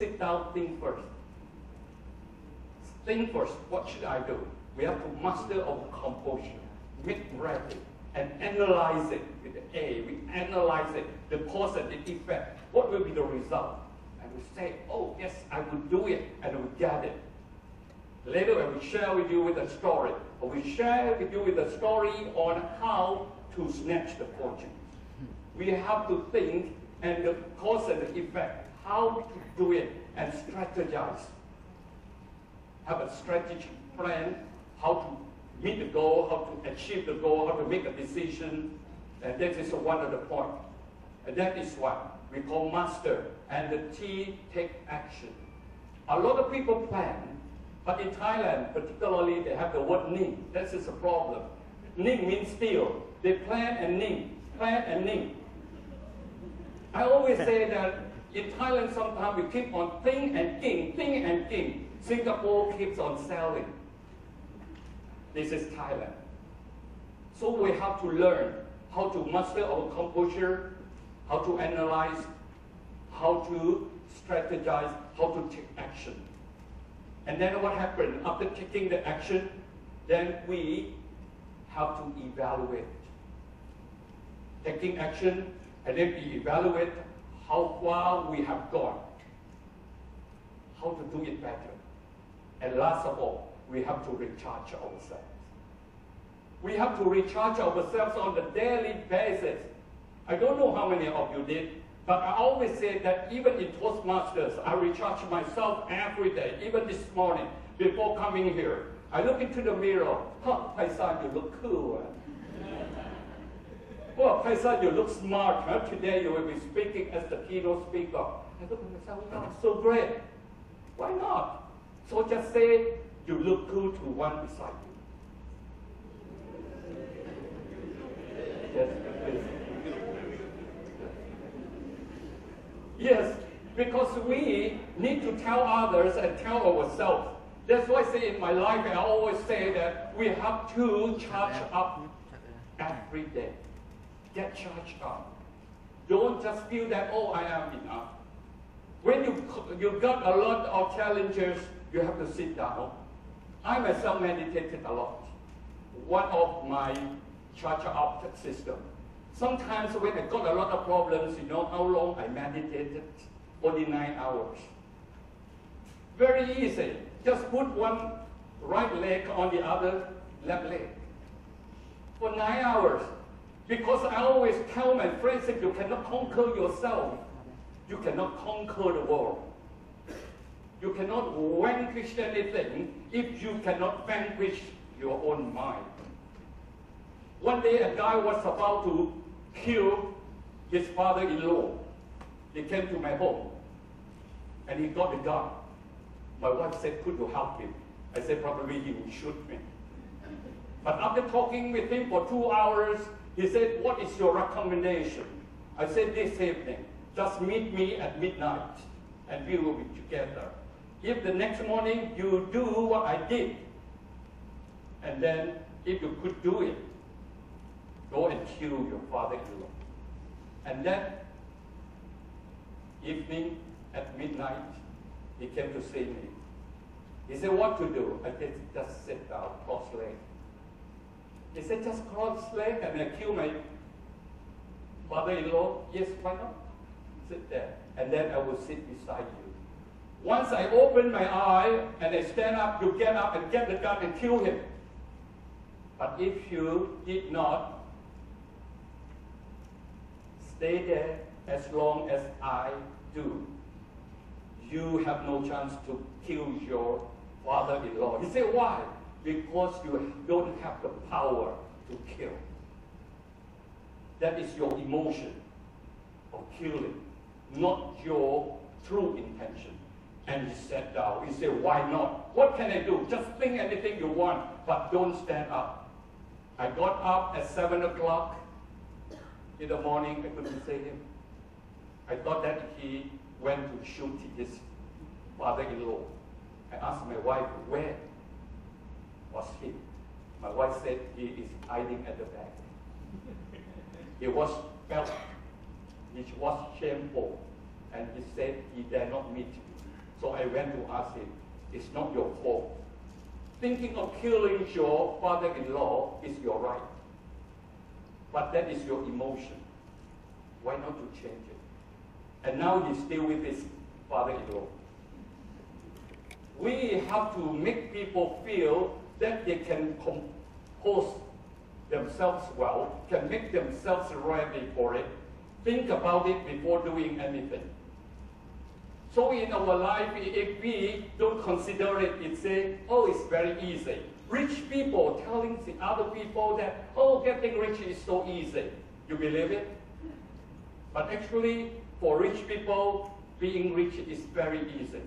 sit down, think first. Think first, what should I do? We have to master our composure, make ready, and analyze it with the A. We analyze it, the cause and the effect. What will be the result? And we say, oh, yes, I will do it, and we get it. Later, when we share with you with a story, or we share with you with a story on how to snatch the fortune. We have to think and the cause and the effect, how to do it, and strategize. Have a strategic plan, how to meet the goal, how to achieve the goal, how to make a decision, and that is one of the points. And that is what we call master, and the T, take action. A lot of people plan, but in Thailand, particularly, they have the word ning. That is a problem. Ning means still. They plan and ning, plan and ning. I always say that in Thailand, sometimes we keep on think and king. Singapore keeps on selling. This is Thailand. So we have to learn how to master our composure, how to analyze, how to strategize, how to take action. And then what happened? After taking the action, then we have to evaluate. Taking action, and then we evaluate how far we have gone, how to do it better. And last of all, we have to recharge ourselves. We have to recharge ourselves on a daily basis. I don't know how many of you did, but I always say that even in Toastmasters, I recharge myself every day, even this morning, before coming here. I look into the mirror, Paisan, you look cool. Well, Paisan, you look smart. Huh? Today you will be speaking as the keynote speaker. I look at myself, oh, so great. Why not? So just say, you look cool to one beside you. Yes, please. Yes, because we need to tell others and tell ourselves. That's why I say in my life, I always say that we have to charge up every day. Get charged up. Don't just feel that, oh, I am enough. When you got a lot of challenges, you have to sit down. I myself meditated a lot. One of my charge up system. Sometimes when I got a lot of problems, you know how long I meditated? Only 9 hours. Very easy. Just put one right leg on the other left leg. For 9 hours. Because I always tell my friends that you cannot conquer yourself. You cannot conquer the world. You cannot vanquish anything if you cannot vanquish your own mind. One day a guy was about to kill his father-in-law. He came to my home and he got the gun. My wife said, could you help him? I said, probably he will shoot me. But after talking with him for 2 hours, he said, what is your recommendation? I said, this evening, just meet me at midnight and we will be together. If the next morning you do what I did, and then if you could do it, go and kill your father-in-law. And that evening at midnight, he came to see me. He said, what to do? I said, just sit down, cross leg. He said, just cross leg and I kill my father-in-law. Yes, why not? Sit there. And then I will sit beside you. Once I open my eye and I stand up, you get up and get the gun and kill him. But if you did not stay there as long as I do, you have no chance to kill your father-in-law. He said, why? Because you don't have the power to kill. That is your emotion of killing, not your true intention. And he sat down. He said, why not? What can I do? Just think anything you want, but don't stand up. I got up at 7 o'clock in the morning. I couldn't see him. I thought that he went to shoot his father-in-law. I asked my wife, where was he? My wife said, he is hiding at the back. He was felt, he was shameful, and he said he dare not meet me. So I went to ask him, it's not your fault. Thinking of killing your father-in-law is your right. But that is your emotion. Why not to change it? And now he's still with his father-in-law. We have to make people feel that they can compose themselves well, can make themselves ready for it, think about it before doing anything. So in our life, if we don't consider it, it's say, oh, it's very easy. Rich people telling the other people that, oh, getting rich is so easy. You believe it? But actually, for rich people, being rich is very easy.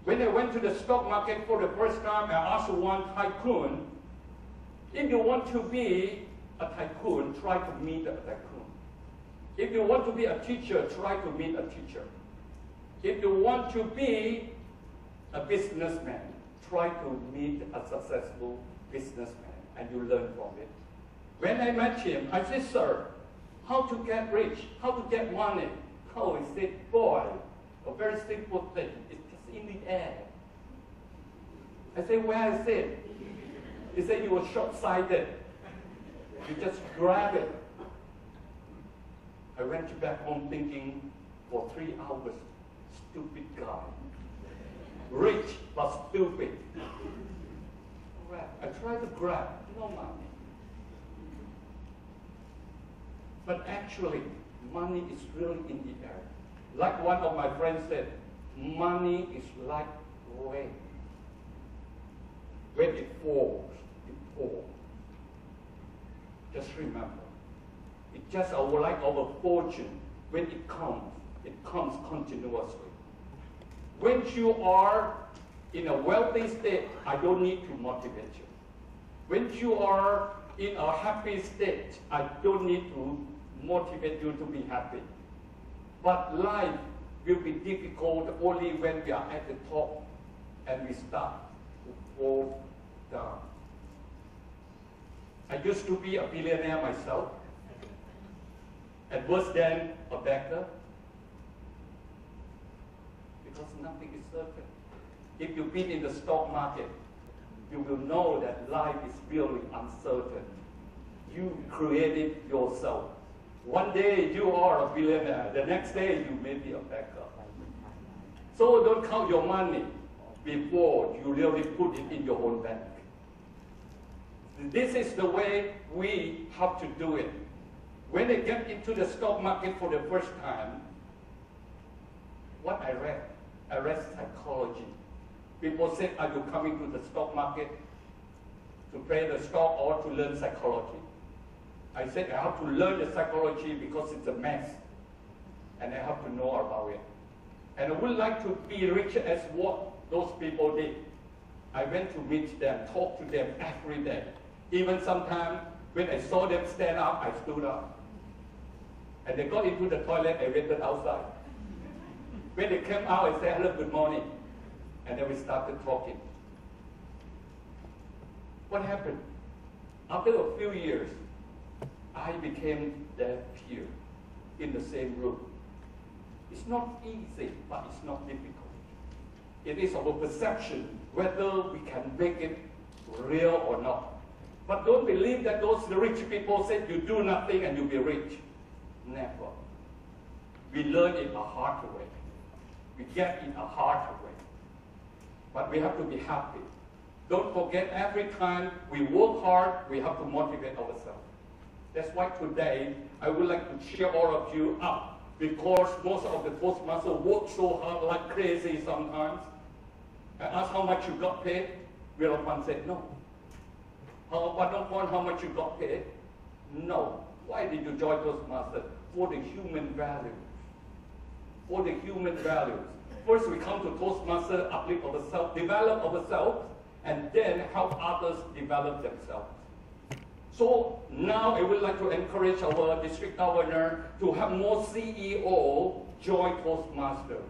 When I went to the stock market for the first time, I asked one tycoon, if you want to be a tycoon, try to meet a tycoon. If you want to be a teacher, try to meet a teacher. If you want to be a businessman, try to meet a successful businessman, and you learn from it. When I met him, I said, sir, how to get rich, how to get money? Oh, he said, boy, a very simple thing. It's just in the air. I said, where is it? He said, you were short-sighted. You just grab it. I went back home thinking for 3 hours, stupid guy. Rich, but stupid. Grab. I tried to grab, no money. But actually, money is really in the air. Like one of my friends said, money is like rain. When it falls, it falls. Just remember, it's just like our fortune. When it comes continuously. When you are in a wealthy state, I don't need to motivate you. When you are in a happy state, I don't need to motivate you to be happy. But life will be difficult only when we are at the top and we start to fall down. I used to be a billionaire myself, and worse than a beggar, because nothing is certain. If you've been in the stock market, you will know that life is really uncertain. You create it yourself. One day you are a billionaire, the next day you may be a beggar. So don't count your money before you really put it in your own bank. This is the way we have to do it. When I get into the stock market for the first time, what I read psychology. People said, are you coming to the stock market to play the stock or to learn psychology? I said, I have to learn the psychology because it's a mess, and I have to know about it. And I would like to be rich as what those people did. I went to meet them, talk to them every day. Even sometimes when I saw them stand up, I stood up. And they got into the toilet, I waited outside. When they came out, I said, hello, good morning. And then we started talking. What happened? After a few years, I became their peer in the same room. It's not easy, but it's not difficult. It is our perception whether we can make it real or not. But don't believe that those rich people said you do nothing and you'll be rich. Never. We learn it a hard way. We get it a hard way. But we have to be happy. Don't forget, every time we work hard, we have to motivate ourselves. That's why today, I would like to cheer all of you up, because most of the Toastmasters work so hard like crazy sometimes. I asked how much you got paid. Vilapan said no. How much you got paid? No. Why did you join Toastmasters? For the human values. For the human values. First, we come to Toastmasters, uplift ourselves, develop ourselves, and then help others develop themselves. So now I would like to encourage our district governor to have more CEO join Toastmasters.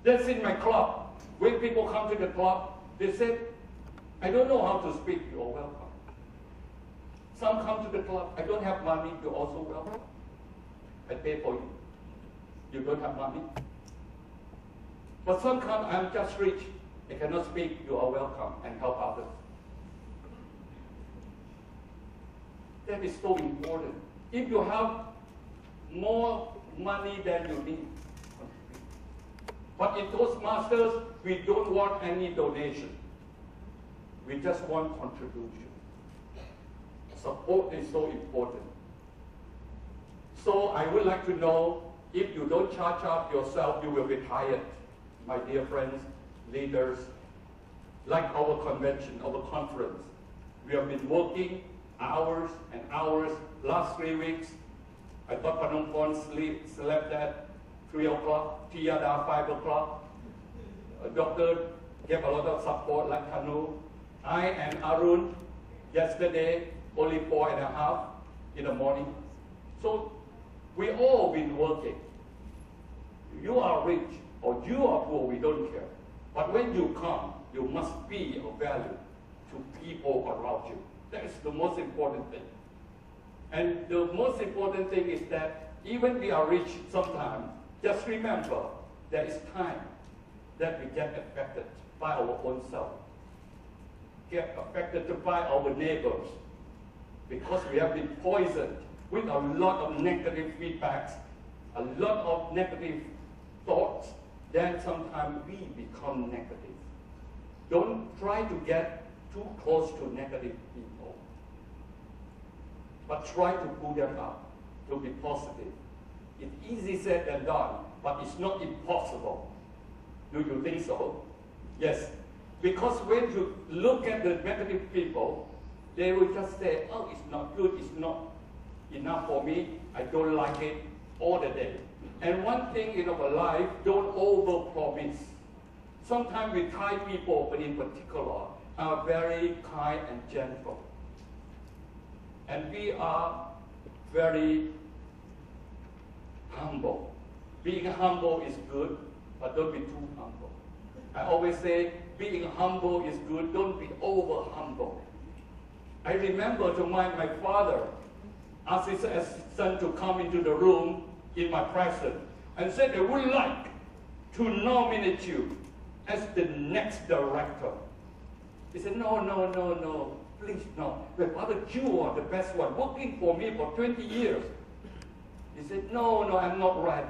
That's in my club. When people come to the club, they say, I don't know how to speak, you're welcome. Some come to the club, I don't have money, you're also welcome. I pay for you. You don't have money, But sometimes I'm just rich. I cannot speak. You are welcome and help others. That is so important. If you have more money than you need, but in Toastmasters, we don't want any donation. We just want contribution. Support is so important. So I would like to know, if you don't charge up yourself, you will be tired. My dear friends, leaders, like our convention, our conference, we have been working hours and hours. Last 3 weeks, I thought Phnom Penh slept at 3 o'clock, Tiada 5 o'clock. A doctor gave a lot of support like Kanu. I and Arun, yesterday, only 4.5 in the morning. So we all been working. You are rich or you are poor, we don't care. But when you come, you must be of value to people around you. That is the most important thing. And the most important thing is that even we are rich sometimes, just remember there is time that we get affected by our own self, get affected by our neighbors, because we have been poisoned with a lot of negative feedbacks, a lot of negative thoughts, then sometimes we become negative. Don't try to get too close to negative people, but try to pull them up to be positive. It's easy said than done, but it's not impossible. Do you think so? Yes. Because when you look at the negative people, they will just say, oh, it's not good, it's not enough for me, I don't like it, all the day. And one thing in our life, don't over-promise. Sometimes we Thai people, in particular, are very kind and gentle. And we are very humble. Being humble is good, but don't be too humble. I always say, being humble is good, don't be over-humble. I remember my father asked his assistant to come into the room in my presence and said, I would like to nominate you as the next director. He said, no, please no. My father, you are the best one, working for me for 20 years. He said, no, I'm not ready.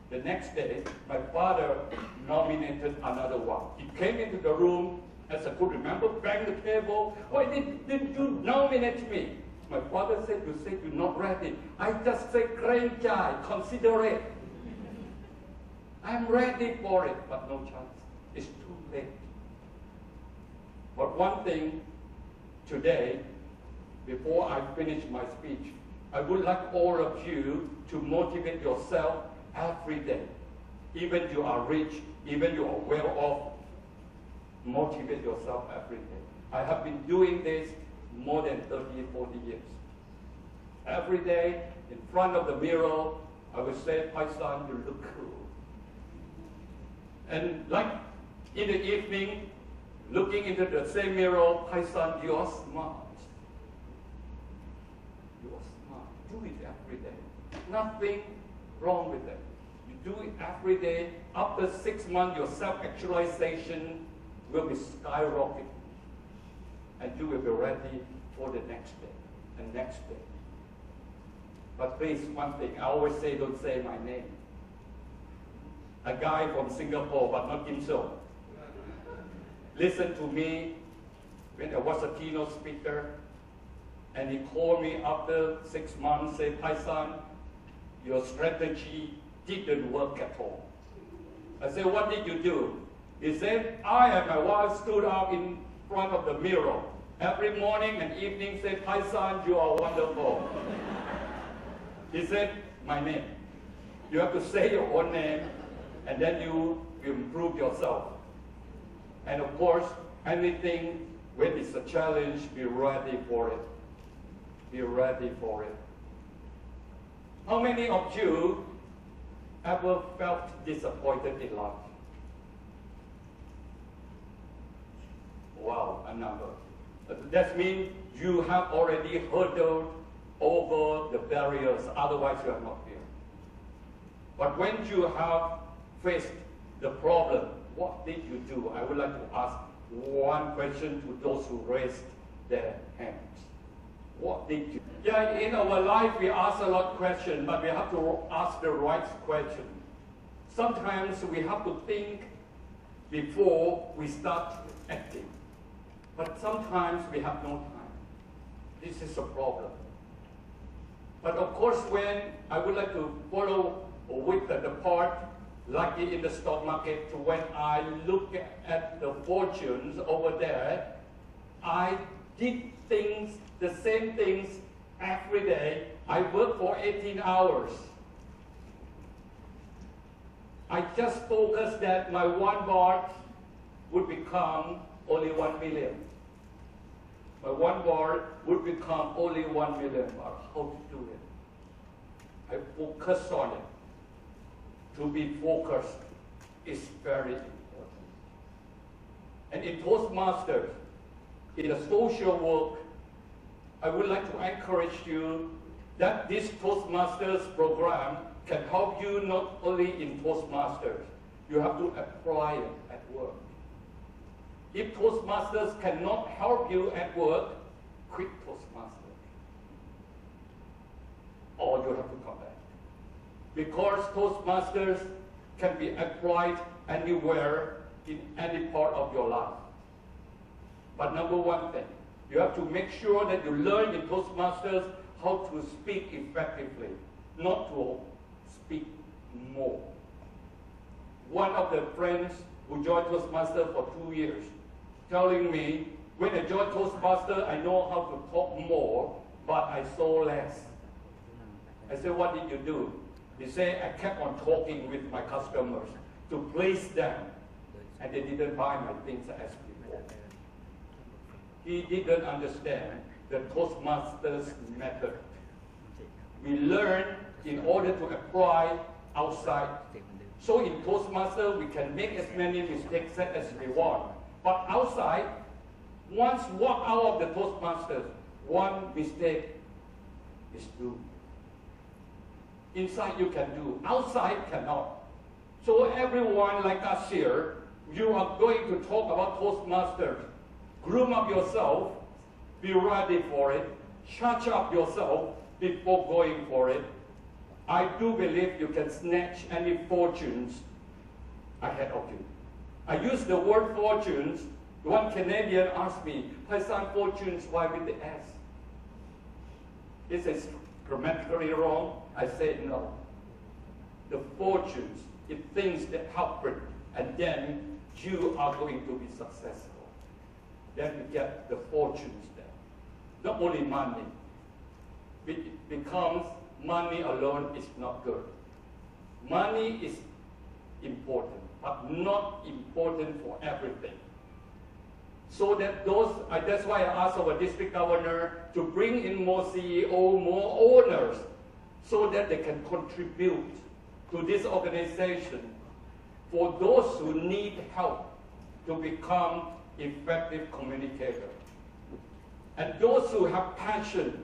The next day, my father nominated another one. He came into the room, as I could remember, banged the table. Why did you nominate me? My father said, you said you're not ready. I just said, great guy, consider it. I'm ready for it, but no chance. It's too late. But one thing today, before I finish my speech, I would like all of you to motivate yourself every day. Even you are rich, even you are well off, motivate yourself every day. I have been doing this more than 30, 40 years. Every day, in front of the mirror, I would say, Paisan, you look cool. And like in the evening, looking into the same mirror, Paisan, you are smart. You are smart. Do it every day. Nothing wrong with it. You do it every day. After 6 months, your self-actualization will be skyrocketing. And you will be ready for the next day and next day. But please, one thing, I always say, don't say my name. A guy from Singapore, but not Kim So. Listen to me when I was a keynote speaker, and he called me after 6 months, said, Paisan, your strategy didn't work at all. I said, what did you do? He said, I and my wife stood up in front of the mirror every morning and evening, said, Paisan, you are wonderful. He said, my name. You have to say your own name, and then you improve yourself. And of course, anything when it's a challenge, be ready for it. Be ready for it. How many of you ever felt disappointed in life? Wow, a number. That means you have already hurdled over the barriers, otherwise you are not here. But when you have faced the problem. What did you do? I would like to ask one question to those who raised their hands. What did you do? Yeah, in our life we ask a lot of questions, but we have to ask the right question. Sometimes we have to think before we start acting. But sometimes we have no time. This is a problem. But of course, when I would like to follow with the part, like in the stock market, when I look at the fortunes over there, I did things, the same things every day. I work for 18 hours. I just focused that my one baht would become only 1 million. My one baht would become only 1 million baht. How to do it? I focus on it. To be focused is very important. And in Toastmasters, in the social work, I would like to encourage you that this Toastmasters program can help you not only in Toastmasters, you have to apply it at work. If Toastmasters cannot help you at work, quit Toastmasters. Or you have to come back. Because Toastmasters can be applied anywhere in any part of your life. But number one thing, you have to make sure that you learn in Toastmasters how to speak effectively, not to speak more. One of the friends who joined Toastmasters for 2 years, telling me, when I joined Toastmasters, I know how to talk more, but I saw less. I said, what did you do? He said, I kept on talking with my customers to please them, and they didn't buy my things as before. He didn't understand the Toastmasters method. We learn in order to apply outside. So in Toastmasters, we can make as many mistakes as we want. But outside, once walk out of the Toastmasters, one mistake is doomed. Inside you can do, outside cannot. So everyone like us here, you are going to talk about Toastmasters. Groom up yourself, be ready for it, charge up yourself before going for it. I do believe you can snatch any fortunes ahead of you. I use the word fortunes. One Canadian asked me, Paisan, fortunes, why with the S? Is it grammatically wrong? I said no. The fortunes, it things that happen, and then you are going to be successful. Then you get the fortunes there. Not only money. It becomes money alone is not good. Money is important, but not important for everything. So that that's why I asked our district governor to bring in more CEO, more owners, so that they can contribute to this organization for those who need help to become effective communicators. And those who have passion,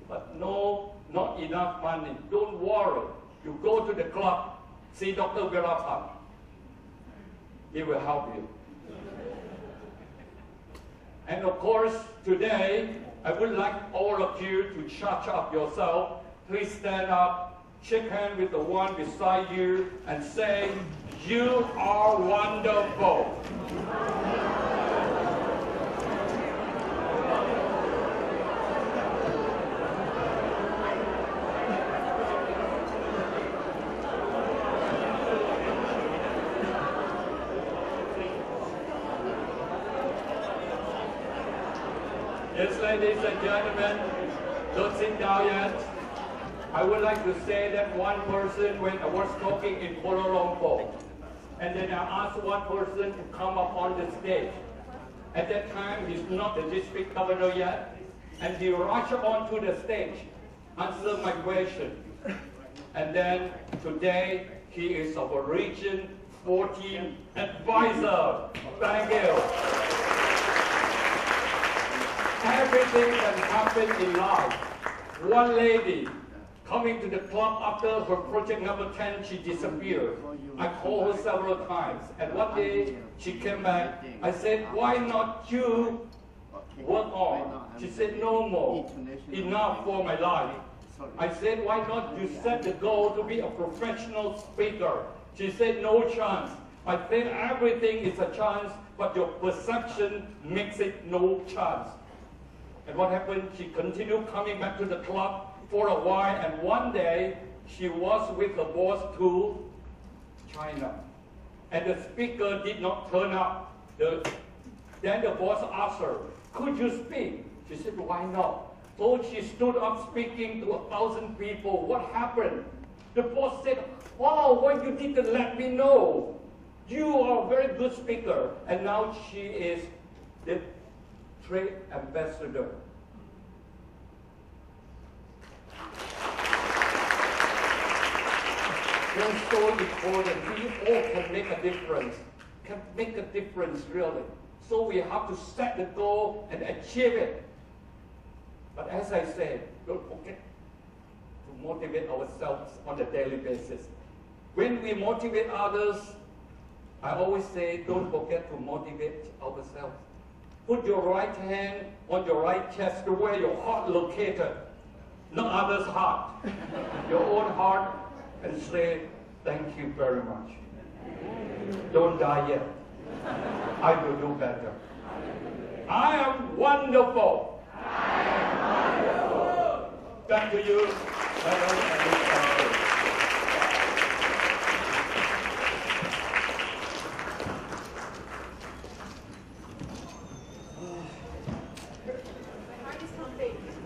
but not enough money, don't worry. You go to the club, see Dr. Virapan. He will help you. And of course, today, I would like all of you to charge up yourself. Please stand up, shake hands with the one beside you, and say, you are wonderful. Yes, ladies and gentlemen, don't sit down yet. I would like to say that one person, when I was talking in Kuala Lumpur, and then I asked one person to come up on the stage. At that time, he's not the district governor yet, and he rushed onto the stage, answered my question. And then today, he is our Region 14 advisor. Thank you. Everything can happen in life. One lady coming to the club after her project number 10, she disappeared. I called her several times, and one day she came back. I said, why not you work on? She said, no more, enough for my life. I said, why not you set the goal to be a professional speaker? She said, no chance. I think everything is a chance, but your perception makes it no chance. And what happened? She continued coming back to the club for a while, and one day she was with the boss to China. And the speaker did not turn up. Then the boss asked her, could you speak? She said, why not? So she stood up speaking to 1,000 people. What happened? The boss said, wow, why you didn't let me know? You are a very good speaker. And now she is the trade ambassador. It's so important. We all can make a difference. Can make a difference, really. So we have to set the goal and achieve it. But as I said, don't forget to motivate ourselves on a daily basis. When we motivate others, I always say, don't forget to motivate ourselves. Put your right hand on your right chest to where your heart located, not others' heart. Your own heart, and say, thank you very much. Don't die yet. I will do better. I am wonderful. I am wonderful. Back to you, Madam Administrator. My heart is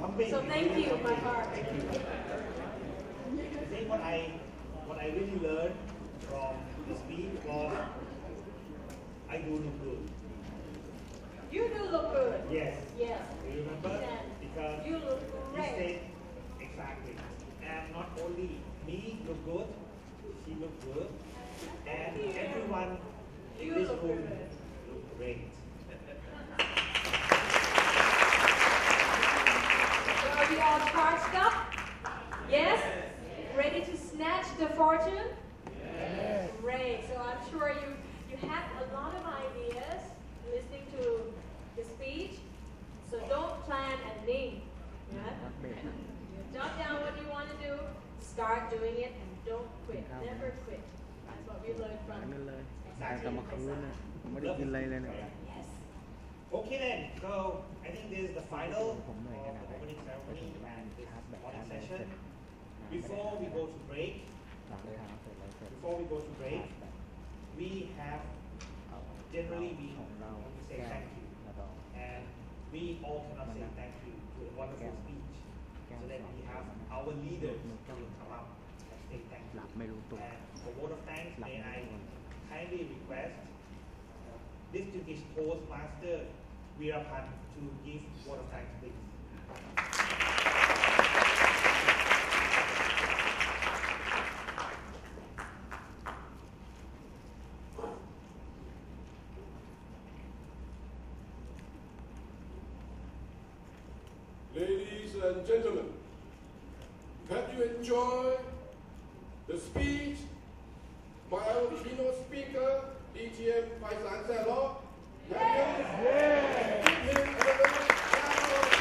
pumping. So thank you, my heart. Thank you. I think what I really learned from the speech was I do look good. You do look good. Yes. Yes. Do you remember? Yes. Because You look you great. said exactly. And not only me look good, she look good, and everyone in You this look room good. look great. So are we all charged up? Yes? Ready to snatch the fortune? Yes. Great. So I'm sure you have a lot of ideas listening to the speech. So don't plan and think. Yeah? You jot down what you want to do, start doing it, and don't quit. Never quit. That's what we learned from Yes. Okay then, so I think this is the final opening ceremony, this morning session. Before we go to break, we have generally we want to say thank you. And we all cannot say thank you to a wonderful speech. So that we have our leaders to come up and say thank you. And for vote of thanks, may I kindly request Distinguished Toastmaster Veerapan to give vote of thanks, please. Ladies and gentlemen, have you enjoyed the speech by our keynote speaker, DTM Paisan Selo? Yes! Give him another round of applause.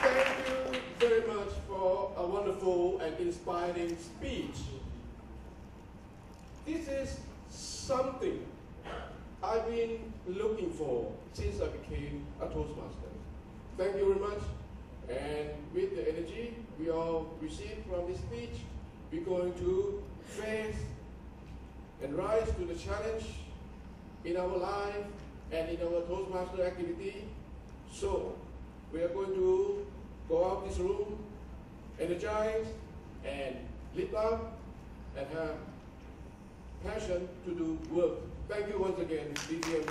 Thank you very much for a wonderful and inspiring speech. This is something I've been looking for since I became a Toastmaster. Thank you very much. And with the energy we all received from this speech, we're going to face and rise to the challenge in our life and in our Toastmaster activity. So we are going to go out this room, energized and lit up, and have passion to do work. Thank you once again, DTM.